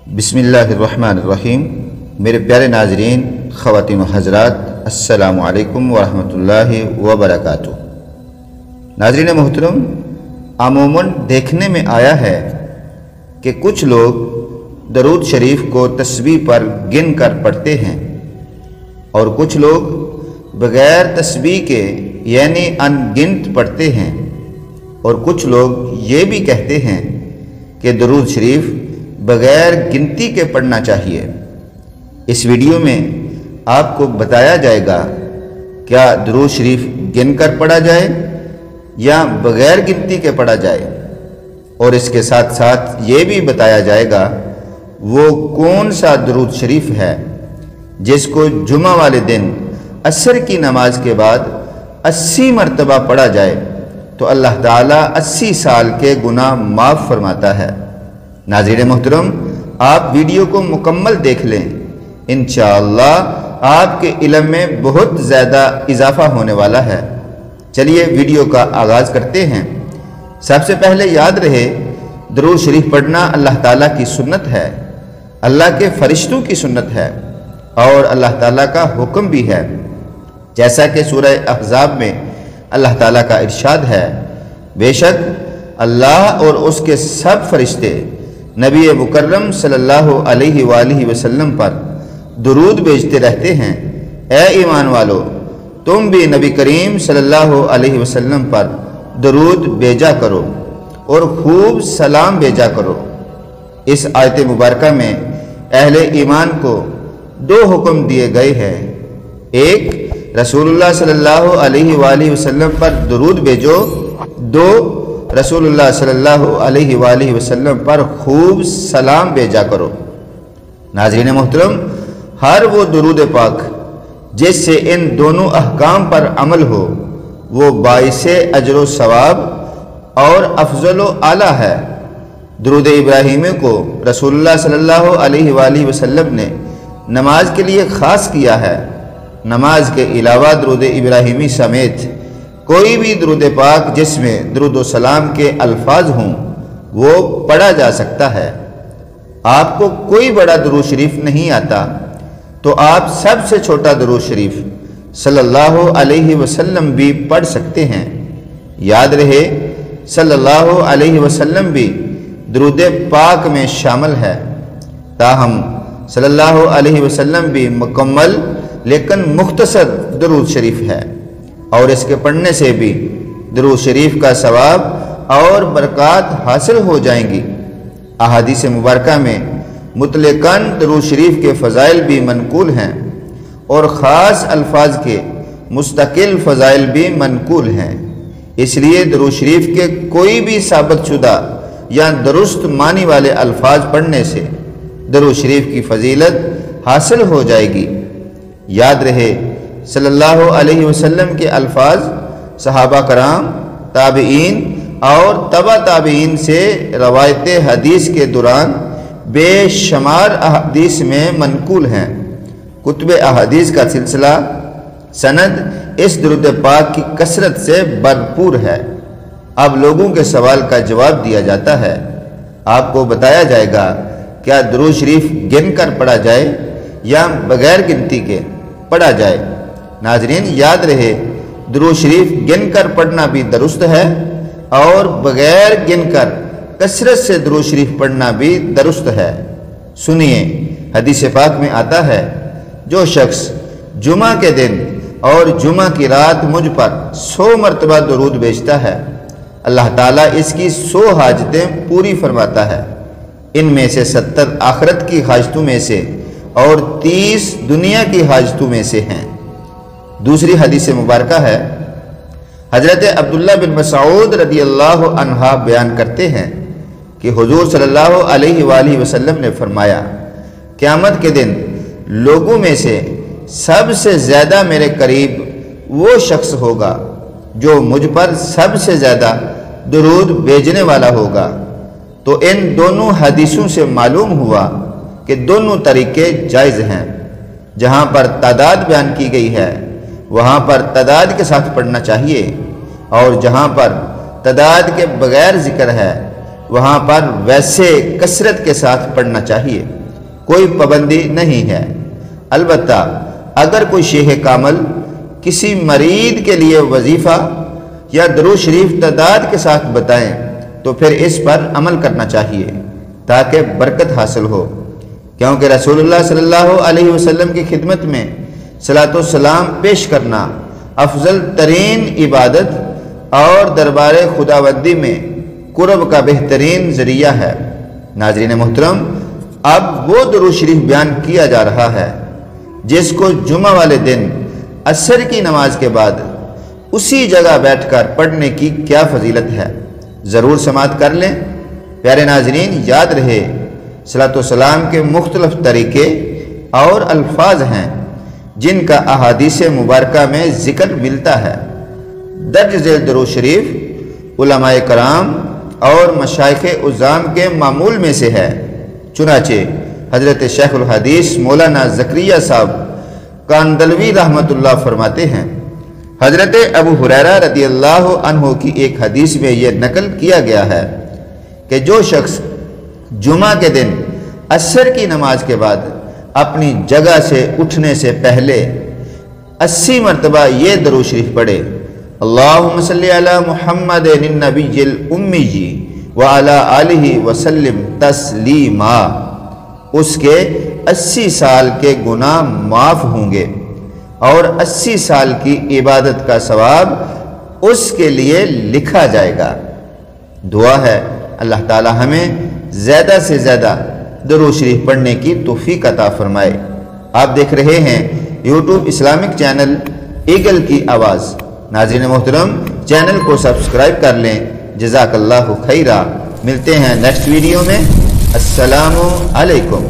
بسم اللہ الرحمن الرحیم۔ میرے پیارے ناظرین، خواتین و حضرات، السلام علیکم ورحمۃ اللہ وبرکاتہ۔ ناظرین محترم، عموماً دیکھنے میں آیا ہے کہ کچھ لوگ درود شریف کو تسبیح پر گن کر پڑھتے ہیں اور کچھ لوگ بغیر تسبیح کے یعنی ان گنت پڑھتے ہیں، اور کچھ لوگ یہ بھی کہتے ہیں کہ درود شریف بغیر گنتی کے پڑھنا چاہیے۔ اس ویڈیو میں آپ کو بتایا جائے گا کیا درود شریف گن کر پڑھا جائے یا بغیر گنتی کے پڑھا جائے، اور اس کے ساتھ ساتھ یہ بھی بتایا جائے گا وہ کون سا درود شریف ہے جس کو جمعہ والے دن عصر کی نماز کے بعد 80 مرتبہ پڑھا جائے تو اللہ تعالیٰ 80 سال کے گناہ معاف فرماتا ہے۔ ناظرین محترم، آپ ویڈیو کو مکمل دیکھ لیں، انشاءاللہ آپ کے علم میں بہت زیادہ اضافہ ہونے والا ہے۔ چلیے ویڈیو کا آغاز کرتے ہیں۔ سب سے پہلے یاد رہے، درود شریف پڑھنا اللہ تعالیٰ کی سنت ہے، اللہ کے فرشتوں کی سنت ہے اور اللہ تعالیٰ کا حکم بھی ہے، جیسا کہ سورہ احزاب میں اللہ تعالیٰ کا ارشاد ہے، بے شک اللہ اور اس کے سب فرشتے نبی مکرم صلی اللہ علیہ وآلہ وسلم پر درود بھیجتے رہتے ہیں۔ اے ایمان والو، تم بھی نبی کریم صلی اللہ علیہ وسلم پر درود بھیجا کرو اور خوب سلام بھیجا کرو۔ اس آیت مبارکہ میں اہل ایمان کو 2 حکم دیے گئے ہیں۔ ایک، رسول اللہ صلی اللہ علیہ وآلہ وسلم پر درود بھیجو۔ 2، رسول اللہ صلی اللہ علیہ وآلہ وسلم پر خوب سلام بھیجا کرو۔ ناظرین محترم، ہر وہ درود پاک جس سے ان دونوں احکام پر عمل ہو وہ باعث اجر و ثواب اور افضل و اعلیٰ ہے۔ درود ابراہیمی کو رسول اللہ صلی اللہ علیہ وآلہ وسلم نے نماز کے لیے خاص کیا ہے۔ نماز کے علاوہ درود ابراہیمی سمیت کوئی بھی درود پاک جس میں درود و سلام کے الفاظ ہوں وہ پڑھا جا سکتا ہے۔ آپ کو کوئی بڑا درود شریف نہیں آتا تو آپ سب سے چھوٹا درود شریف صلی اللہ علیہ وسلم بھی پڑھ سکتے ہیں۔ یاد رہے، صلی اللہ علیہ وسلم بھی درود پاک میں شامل ہے، تاہم صلی اللہ علیہ وسلم بھی مکمل لیکن مختصر درود شریف ہے، اور اس کے پڑھنے سے بھی درود شریف کا ثواب اور برکات حاصل ہو جائیں گی۔ احادیث مبارکہ میں مطلقاً درود شریف کے فضائل بھی منقول ہیں اور خاص الفاظ کے مستقل فضائل بھی منقول ہیں۔ اس لیے درود شریف کے کوئی بھی ثابت شدہ یا درست معنی والے الفاظ پڑھنے سے درود شریف کی فضیلت حاصل ہو جائے گی۔ یاد رہے، صلی اللہ علیہ وسلم کے الفاظ صحابہ کرام، تابعین اور تبع تابعین سے روایت حدیث کے دوران بے شمار احادیث میں منقول ہیں۔ کتب احادیث کا سلسلہ سند اس درود پاک کی کثرت سے بھرپور ہے۔ اب لوگوں کے سوال کا جواب دیا جاتا ہے۔ آپ کو بتایا جائے گا کیا درود شریف گن کر پڑھا جائے یا بغیر گنتی کے پڑھا جائے۔ ناظرین یاد رہے، درود شریف گن کر پڑھنا بھی درست ہے اور بغیر گن کر کثرت سے درود شریف پڑھنا بھی درست ہے۔ سنیے، حدیث پاک میں آتا ہے، جو شخص جمعہ کے دن اور جمعہ کی رات مجھ پر 100 مرتبہ درود بھیجتا ہے، اللہ تعالیٰ اس کی 100 حاجتیں پوری فرماتا ہے۔ ان میں سے 70 آخرت کی حاجتوں میں سے اور 30 دنیا کی حاجتوں میں سے ہیں۔ دوسری حدیث مبارکہ ہے، حضرت عبداللہ بن مسعود رضی اللہ عنہ بیان کرتے ہیں کہ حضور صلی اللہ علیہ وآلہ وسلم نے فرمایا، قیامت کے دن لوگوں میں سے سب سے زیادہ میرے قریب وہ شخص ہوگا جو مجھ پر سب سے زیادہ درود بھیجنے والا ہوگا۔ تو ان دونوں حدیثوں سے معلوم ہوا کہ دونوں طریقے جائز ہیں۔ جہاں پر تعداد بیان کی گئی ہے وہاں پر تعداد کے ساتھ پڑھنا چاہیے، اور جہاں پر تعداد کے بغیر ذکر ہے وہاں پر ویسے کثرت کے ساتھ پڑھنا چاہیے، کوئی پابندی نہیں ہے۔ البتہ اگر کوئی شیخ کامل کسی مرید کے لیے وظیفہ یا درود شریف تعداد کے ساتھ بتائیں تو پھر اس پر عمل کرنا چاہیے تاکہ برکت حاصل ہو، کیونکہ رسول اللہ صلی اللہ علیہ وسلم کی خدمت میں صلاۃ و سلام پیش کرنا افضل ترین عبادت اور دربار خداوندی میں قرب کا بہترین ذریعہ ہے۔ ناظرین محترم، اب وہ درود شریف بیان کیا جا رہا ہے جس کو جمعہ والے دن عصر کی نماز کے بعد اسی جگہ بیٹھ کر پڑھنے کی کیا فضیلت ہے، ضرور سماعت کر لیں۔ پیارے ناظرین، یاد رہے صلاۃ و سلام کے مختلف طریقے اور الفاظ ہیں جن کا احادیث مبارکہ میں ذکر ملتا ہے۔ درج ذیل درود شریف علماء کرام اور مشائخ عظام کے معمول میں سے ہے، چنانچہ حضرت شیخ الحدیث مولانا زکریا صاحب کاندلوی رحمۃ اللہ فرماتے ہیں، حضرت ابو ہریرہ رضی اللہ عنہ کی ایک حدیث میں یہ نقل کیا گیا ہے کہ جو شخص جمعہ کے دن عصر کی نماز کے بعد اپنی جگہ سے اٹھنے سے پہلے 80 مرتبہ یہ درود شریف پڑھے، اللہم صلی علی محمد النبی الامی وعلی آلہ وسلم تسلیما، اس کے 80 سال کے گناہ معاف ہوں گے اور 80 سال کی عبادت کا ثواب اس کے لیے لکھا جائے گا۔ دعا ہے اللہ تعالی ہمیں زیادہ سے زیادہ درود شریف پڑھنے کی توفیق عطا فرمائے۔ آپ دیکھ رہے ہیں یوٹیوب اسلامک چینل ایگل کی آواز۔ ناظرین محترم، چینل کو سبسکرائب کر لیں۔ جزاک اللہ خیرہ۔ ملتے ہیں نیکسٹ ویڈیو میں۔ السلام علیکم۔